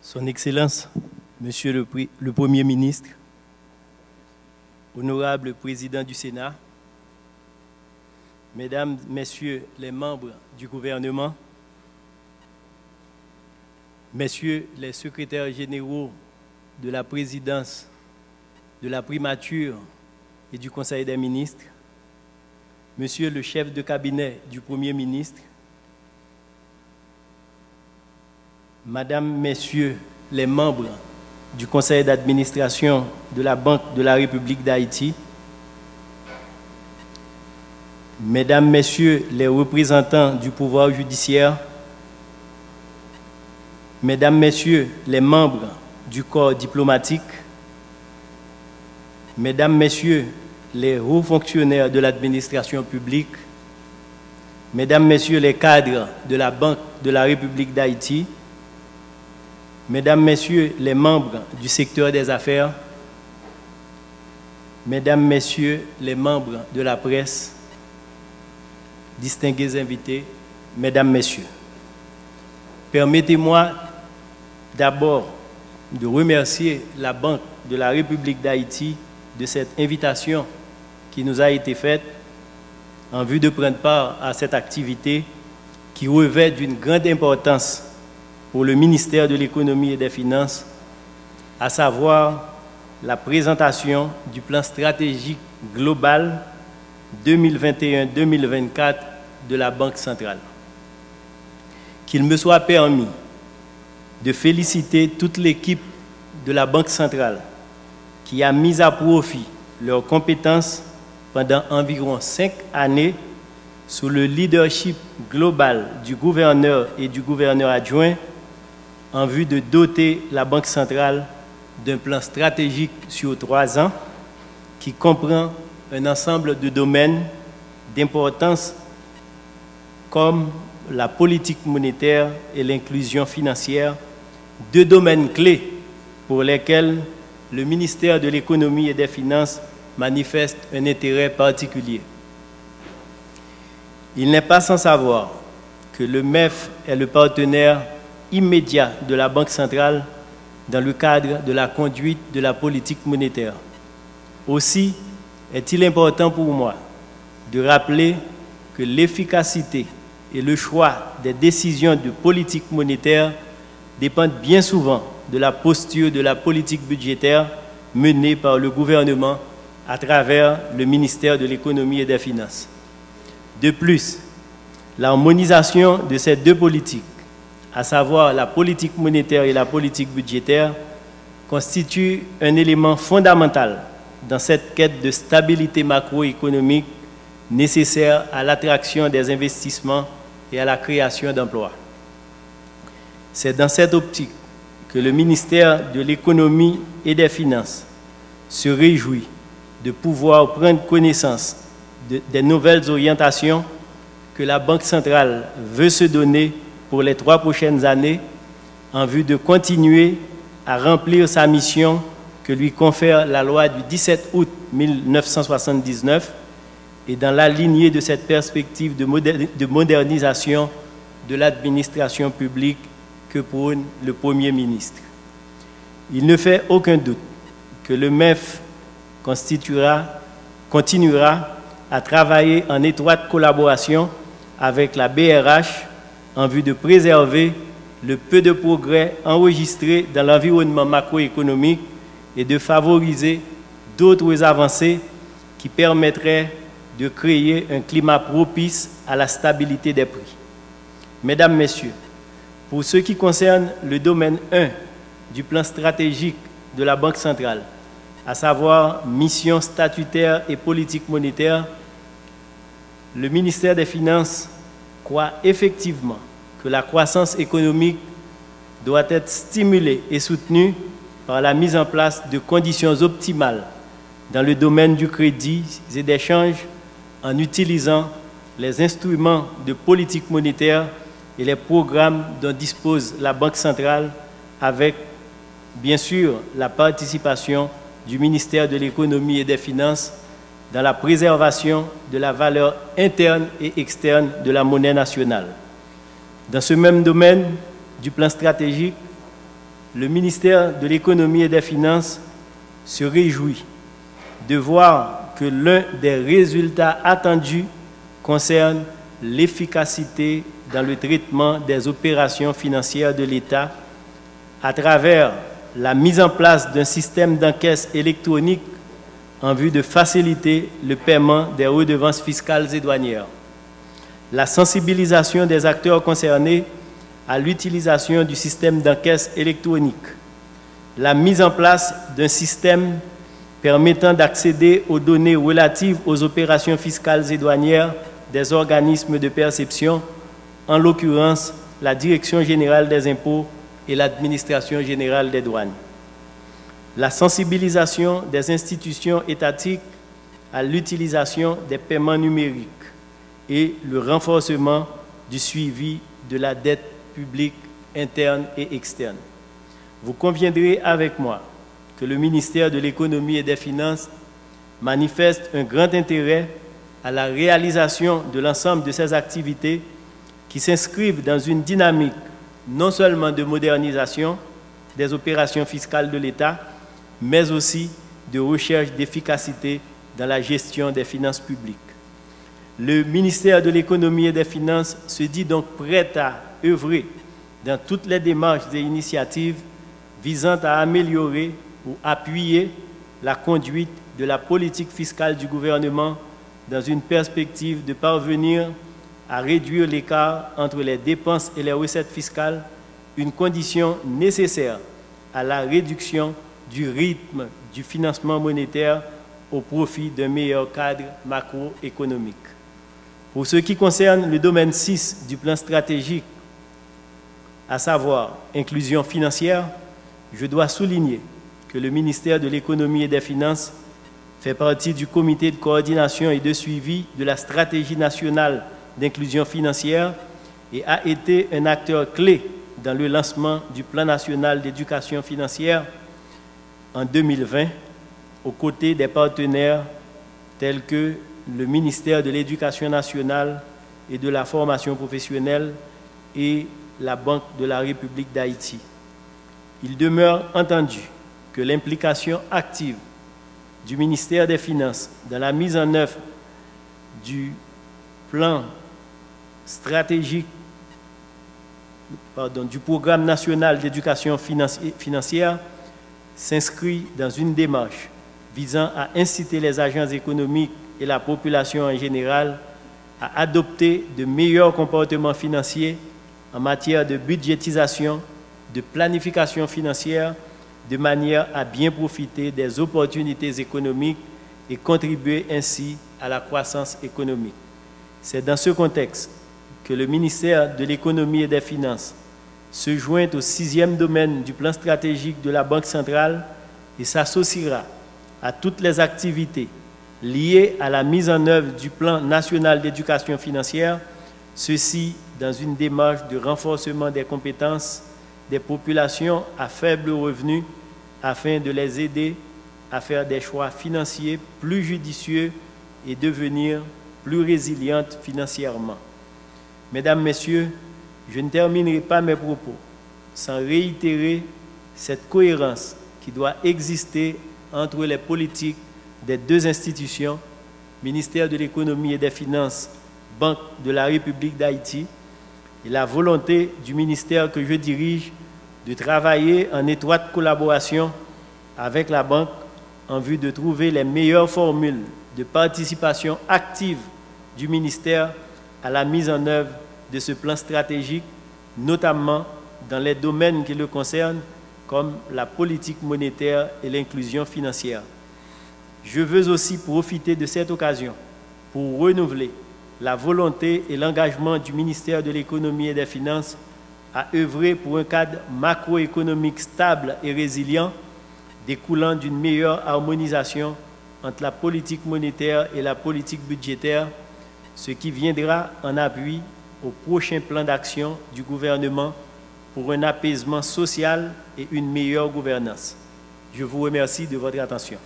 Son Excellence, Monsieur le Premier ministre, Honorable Président du Sénat, Mesdames, Messieurs les membres du gouvernement, Messieurs les secrétaires généraux de la présidence, de la primature et du Conseil des ministres, Monsieur le chef de cabinet du Premier ministre, Madame, Messieurs les membres du Conseil d'administration de la Banque de la République d'Haïti, Mesdames, Messieurs les représentants du pouvoir judiciaire, Mesdames, Messieurs les membres du corps diplomatique, Mesdames, Messieurs les hauts fonctionnaires de l'administration publique, Mesdames, Messieurs les cadres de la Banque de la République d'Haïti, Mesdames, Messieurs les membres du secteur des affaires, Mesdames, Messieurs les membres de la presse, distingués invités, Mesdames, Messieurs, permettez-moi d'abord de remercier la Banque de la République d'Haïti de cette invitation qui nous a été faite en vue de prendre part à cette activité qui revêt d'une grande importance pour le ministère de l'Économie et des Finances, à savoir la présentation du plan stratégique global 2021-2024 de la Banque centrale. Qu'il me soit permis de féliciter toute l'équipe de la Banque centrale qui a mis à profit leurs compétences pendant environ 5 années sous le leadership global du gouverneur et du gouverneur adjoint en vue de doter la Banque centrale d'un plan stratégique sur 3 ans qui comprend un ensemble de domaines d'importance comme la politique monétaire et l'inclusion financière, 2 domaines clés pour lesquels le ministère de l'Économie et des Finances manifeste un intérêt particulier. Il n'est pas sans savoir que le MEF est le partenaire immédiat de la Banque centrale dans le cadre de la conduite de la politique monétaire. Aussi est-il important pour moi de rappeler que l'efficacité et le choix des décisions de politique monétaire dépendent bien souvent de la posture de la politique budgétaire menée par le gouvernement à travers le ministère de l'Économie et des Finances. De plus, l'harmonisation de ces 2 politiques, à savoir la politique monétaire et la politique budgétaire, constitue un élément fondamental dans cette quête de stabilité macroéconomique nécessaire à l'attraction des investissements et à la création d'emplois. C'est dans cette optique que le ministère de l'Économie et des Finances se réjouit de pouvoir prendre connaissance des nouvelles orientations que la Banque centrale veut se donner pour les 3 prochaines années en vue de continuer à remplir sa mission que lui confère la loi du 17 août 1979 et dans la lignée de cette perspective de modernisation de l'administration publique que prône le Premier ministre. Il ne fait aucun doute que le MEF continuera à travailler en étroite collaboration avec la BRH en vue de préserver le peu de progrès enregistrés dans l'environnement macroéconomique et de favoriser d'autres avancées qui permettraient de créer un climat propice à la stabilité des prix. Mesdames, Messieurs, pour ce qui concerne le domaine 1 du plan stratégique de la Banque centrale, à savoir mission statutaire et politique monétaire, le ministère des Finances croit effectivement que la croissance économique doit être stimulée et soutenue par la mise en place de conditions optimales dans le domaine du crédit et des changes en utilisant les instruments de politique monétaire et les programmes dont dispose la Banque centrale avec, bien sûr, la participation du ministère de l'Économie et des Finances dans la préservation de la valeur interne et externe de la monnaie nationale. Dans ce même domaine du plan stratégique, le ministère de l'Économie et des Finances se réjouit de voir que l'un des résultats attendus concerne l'efficacité dans le traitement des opérations financières de l'État à travers la mise en place d'un système d'encaisse électronique en vue de faciliter le paiement des redevances fiscales et douanières. La sensibilisation des acteurs concernés à l'utilisation du système d'encaisse électronique. La mise en place d'un système permettant d'accéder aux données relatives aux opérations fiscales et douanières des organismes de perception, en l'occurrence la Direction générale des impôts et l'Administration générale des douanes. La sensibilisation des institutions étatiques à l'utilisation des paiements numériques et le renforcement du suivi de la dette publique interne et externe. Vous conviendrez avec moi que le ministère de l'Économie et des Finances manifeste un grand intérêt à la réalisation de l'ensemble de ces activités qui s'inscrivent dans une dynamique non seulement de modernisation des opérations fiscales de l'État, mais aussi de recherche d'efficacité dans la gestion des finances publiques. Le ministère de l'Économie et des Finances se dit donc prêt à œuvrer dans toutes les démarches et initiatives visant à améliorer ou appuyer la conduite de la politique fiscale du gouvernement dans une perspective de parvenir à réduire l'écart entre les dépenses et les recettes fiscales, une condition nécessaire à la réduction du rythme du financement monétaire au profit d'un meilleur cadre macroéconomique. Pour ce qui concerne le domaine 6 du plan stratégique, à savoir inclusion financière, je dois souligner que le ministère de l'Économie et des Finances fait partie du comité de coordination et de suivi de la stratégie nationale d'inclusion financière et a été un acteur clé dans le lancement du plan national d'éducation financière en 2020, aux côtés des partenaires tels que le ministère de l'Éducation nationale et de la formation professionnelle et la Banque de la République d'Haïti. Il demeure entendu que l'implication active du ministère des Finances dans la mise en œuvre du plan stratégique, du programme national d'éducation financière s'inscrit dans une démarche visant à inciter les agents économiques et la population en général à adopter de meilleurs comportements financiers en matière de budgétisation, de planification financière, de manière à bien profiter des opportunités économiques et contribuer ainsi à la croissance économique. C'est dans ce contexte que le ministère de l'Économie et des Finances se joint au 6e domaine du plan stratégique de la Banque centrale et s'associera à toutes les activités liées à la mise en œuvre du plan national d'éducation financière, ceci dans une démarche de renforcement des compétences des populations à faible revenu afin de les aider à faire des choix financiers plus judicieux et devenir plus résilientes financièrement. Mesdames, Messieurs, je ne terminerai pas mes propos sans réitérer cette cohérence qui doit exister entre les politiques des deux institutions, ministère de l'Économie et des Finances, Banque de la République d'Haïti, et la volonté du ministère que je dirige de travailler en étroite collaboration avec la Banque en vue de trouver les meilleures formules de participation active du ministère à la mise en œuvre de ce plan stratégique, notamment dans les domaines qui le concernent, comme la politique monétaire et l'inclusion financière. Je veux aussi profiter de cette occasion pour renouveler la volonté et l'engagement du ministère de l'Économie et des Finances à œuvrer pour un cadre macroéconomique stable et résilient, découlant d'une meilleure harmonisation entre la politique monétaire et la politique budgétaire, ce qui viendra en appui au prochain plan d'action du gouvernement pour un apaisement social et une meilleure gouvernance. Je vous remercie de votre attention.